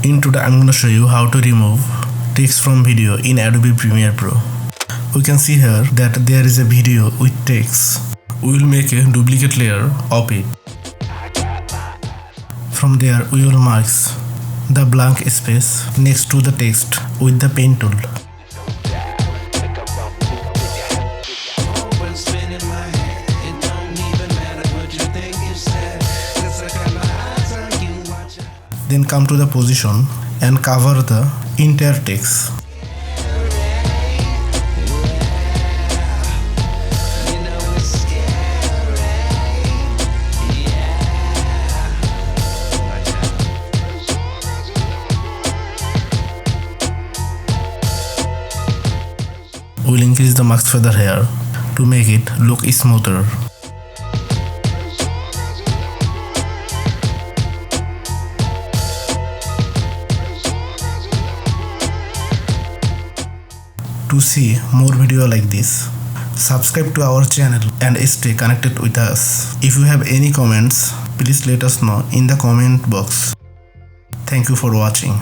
In today I'm going to show you how to remove text from video in Adobe Premiere Pro. We can see here that there is a video with text. We will make a duplicate layer of it. From there we will mark the blank space next to the text with the pen tool. Then come to the position and cover the entire text. We'll increase the mask feather here to make it look smoother. To see more video like this, subscribe to our channel and stay connected with us. If you have any comments, please let us know in the comment box. Thank you for watching.